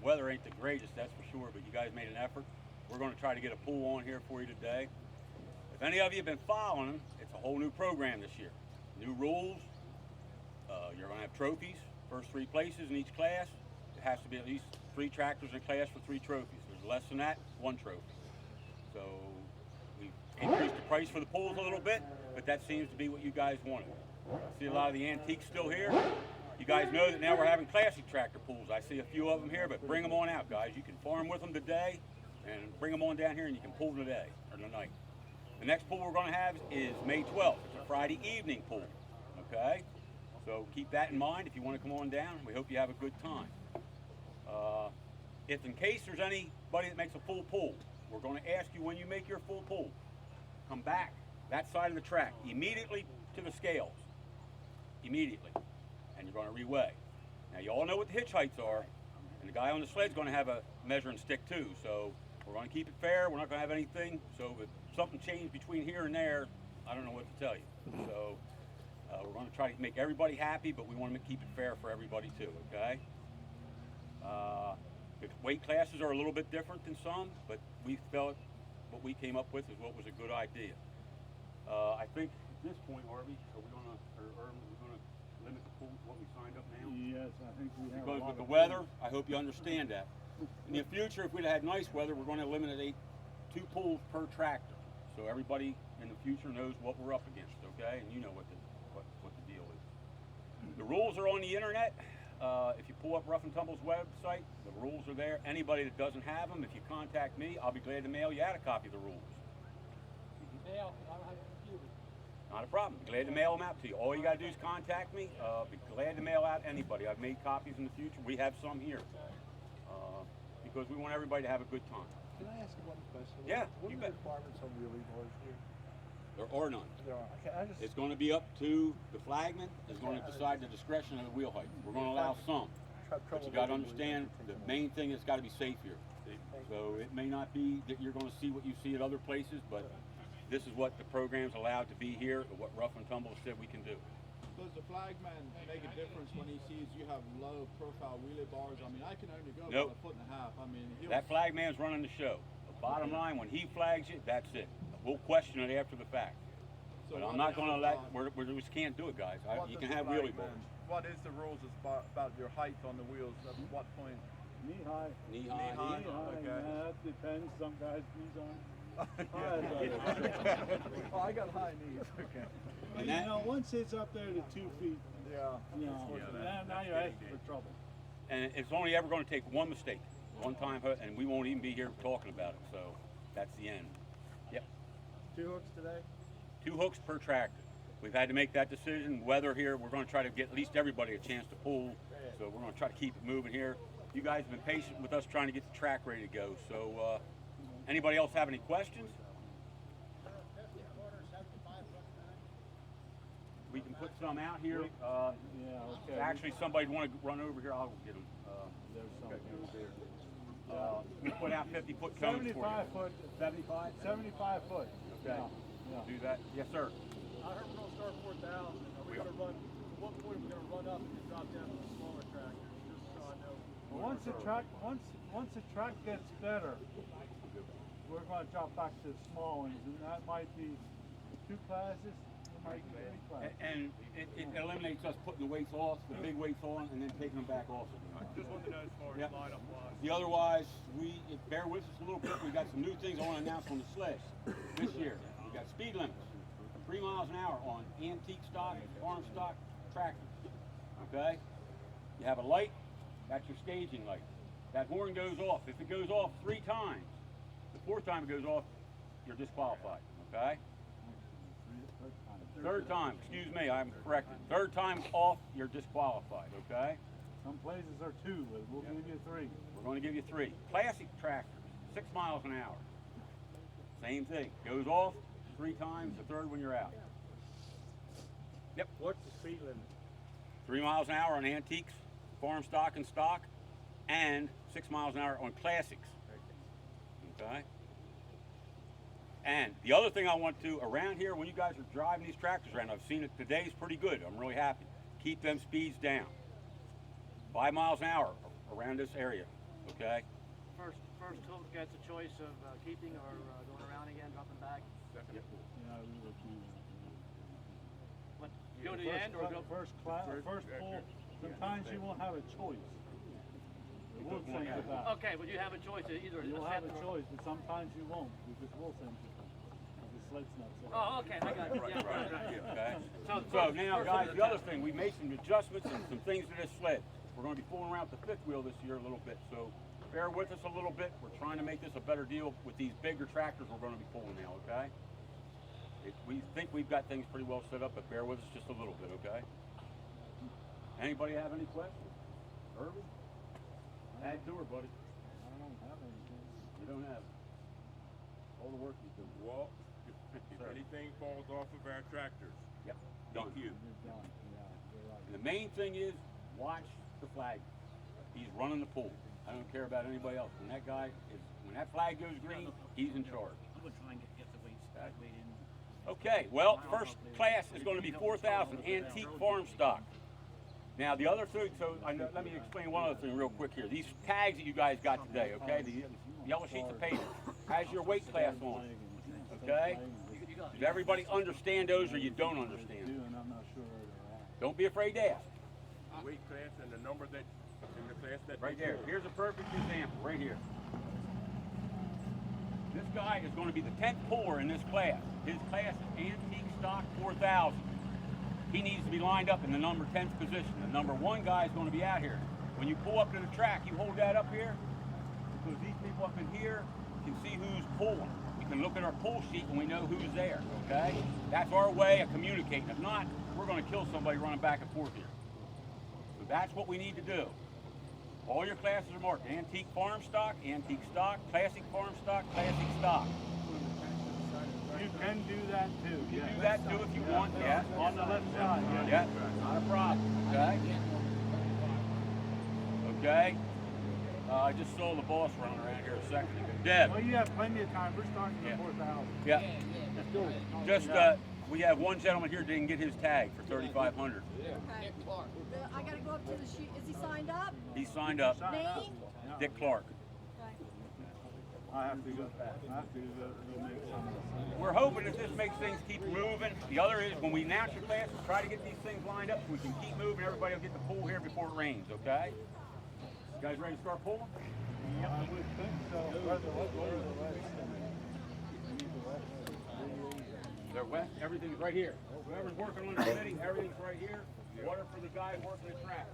weather ain't the greatest, that's for sure, but you guys made an effort. We're going to try to get a pool on here for you today. If any of you have been following, it's a whole new program this year. New rules. You're going to have trophies, first 3 places in each class. It has to be at least 3 tractors in a class for 3 trophies. There's less than that, 1 trophy. So we increased the price for the pools a little bit, but that seems to be what you guys wanted. I see a lot of the antiques still here. You guys know that now we're having classic tractor pools. I see a few of them here, but bring them on out, guys. You can farm with them today, and bring them on down here, and you can pool today or tonight. The next pool we're going to have is May 12th. It's a Friday evening pool, okay? So keep that in mind if you want to come on down. We hope you have a good time. If in case there's anybody that makes a full pool, we're going to ask you when you make your full pool, come back that side of the track immediately to the scales, immediately, and you're going to reweigh. Now you all know what the hitch heights are, and the guy on the sled's going to have a measuring stick too, so we're going to keep it fair. We're not going to have anything, so if something changed between here and there, I don't know what to tell you. So we're going to try to make everybody happy, but we want to keep it fair for everybody too, okay? The weight classes are a little bit different than some, but we felt what we came up with is what was a good idea. I think at this point, Harvey, are we going to, or Irvin, are we going to limit the pool to what we signed up now? Yes, I think we have. Because with the weather, I hope you understand that. In the future, if we'd had nice weather, we're going to eliminate 2 pools per tractor. So everybody in the future knows what we're up against, okay? And you know what the deal is. The rules are on the internet. If you pull up Rough and Tumble's website, the rules are there. Anybody that doesn't have them, if you contact me, I'll be glad to mail you out a copy of the rules. Mail, I don't have a computer. Not a problem. Glad to mail them out to you. All you got to do is contact me. Be glad to mail out anybody. I've made copies in the future. We have some here. Because we want everybody to have a good time. Can I ask one question? Yeah, what you are the bet. requirements on wheelie bars here? There are none. There are. Okay, I just. It's going to be up to the flagman. Is going to decide the discretion of the wheel height. We're going to allow some. But you got to understand, the main thing is got to be safe here. So it may not be that you're going to see what you see at other places, but this is what the program's allowed to be here, or what Rough and Tumble said we can do. Does the flagman make a difference when he sees you have low profile wheelie bars? I mean, I can only go Nope. about 1.5 feet. I mean, That flagman's running the show. The bottom line, when he flags you, that's it. We'll question it after the fact. So But what I'm not is going to the, let, we just can't do it, guys. You can have wheelie bars. What is the rules about your height on the wheels? At what point? Knee high. Knee Knee high. high. Okay. Okay. That depends. Some guys knees on. Oh, I got high knees. Okay. But, And that- you know, once it's up there to 2 feet, Yeah. you know, now you're asking for trouble. And it's only ever going to take one mistake, one time, and we won't even be here talking about it. So that's the end. Yep. 2 hooks today? 2 hooks per tractor. We've had to make that decision. Weather here, we're going to try to get at least everybody a chance to pool. So we're going to try to keep it moving here. You guys have been patient with us trying to get the track ready to go. So anybody else have any questions? We can put some out here. Yeah, okay. Actually, somebody want to run over here, I'll get them. There's some over there. We put out 50-foot cones for you. 75 foot. 75? 75 foot. Okay. Yeah. Do that. Yes, sir. I heard we're gonna start 4,000. Are we gonna run, at what point are we gonna run up and drop down to the smaller tractors, just so I know? Well, once the track gets better, we're going to drop back to the small ones, and that might be 2 classes. It might be 3 classes. And it eliminates us putting the weights off, the big weights on, and then taking them back off. Just wanted to know as far as Yep. lineup wise. The otherwise, bear with us a little bit. We got some new things I want to announce on the sleds this year. We got speed limits, 3 miles an hour on antique stock, farm stock tractors. Okay? You have a light, that's your staging light. That horn goes off. If it goes off 3 times, the 4th time it goes off, you're disqualified. Okay? 3rd time, excuse me, I'm corrected. 3rd time off, you're disqualified. Okay? Some places are 2, but we'll give you 3. We're going to give you 3. Classic tractors, 6 miles an hour. Same thing. Goes off 3 times, the 3rd when you're out. Yep. What's the speed limit? 3 miles an hour on antiques, farm stock and stock, and 6 miles an hour on classics. Okay? And the other thing I want to, around here, when you guys are driving these tractors around, I've seen it today's pretty good. I'm really happy. Keep them speeds down. 5 miles an hour around this area. okay? First hook gets a choice of keeping or going around again, dropping back. Yeah, we will do that. What, go to the end or go? First pull. Sometimes you won't have a choice. We'll send you back. Okay, but you have a choice to either You'll have a accept or. choice, but sometimes you won't, because we'll send you back. The sled's not set. Oh, okay, I got it. Yeah, right. Okay. So So now, first guys, hook the other test. thing, we made some adjustments and some things to this sled. We're going to be fooling around with the fifth wheel this year a little bit, so bear with us a little bit. We're trying to make this a better deal with these bigger tractors we're going to be pulling now, okay? We think we've got things pretty well set up, but bear with us just a little bit, okay? Anybody have any questions? Irvin? Add to her, buddy. I don't have anything. You don't have all the work you do. Well, if anything falls off of our tractors, Yep. Done. thank you. You're done. Yeah, you're right. And the main thing is watch the flag. He's running the pool. I don't care about anybody else. When that flag goes green, he's in charge. I'm gonna try and get the weights weight in. Okay, well, first class is going to be 4,000 antique farm stock. Now the other thing, let me explain one other thing real quick here. These tags that you guys got today, okay, the yellow sheets of paper, has your weight class on it, okay? Does everybody understand those or you don't understand? And I'm not sure where they're at. Don't be afraid to ask. The weight class and the number that in the class that Right they there. do. Here's a perfect example, right here. This guy is going to be the 10th puller in this class. His class is antique stock 4,000. He needs to be lined up in the number 10th position. The number 1 guy is going to be out here. When you pull up to the track, you hold that up here, because these people up in here can see who's pulling. We can look at our pull sheet and we know who's there, okay? That's our way of communicating. If not, we're going to kill somebody running back and forth here. So that's what we need to do. All your classes are marked: antique farm stock, classic farm stock, classic stock. You can do that too. You can do that too if you want, yes. On the left side, Yeah, not a problem, okay? Okay? I just saw the boss running around here a second ago. Deb, Well, you have plenty of time. We're starting Yeah. at 4,000. yeah. Just, we have one gentleman here that didn't get his tag for 3,500. Okay. I gotta go up to the sheet. Is he signed up? He signed up, Me? Dick Clark. Okay. I have to go back. I have to go make some of this. We're hoping that this makes things keep moving. The other is, when we announce your classes, try to get these things lined up so we can keep moving. Everybody will get the pool here before it rains, okay? You guys ready to start pulling? I would think so. Where the west? They're west, everything's right here. Whoever's working on the committee, everything's right here. Water for the guy working the track.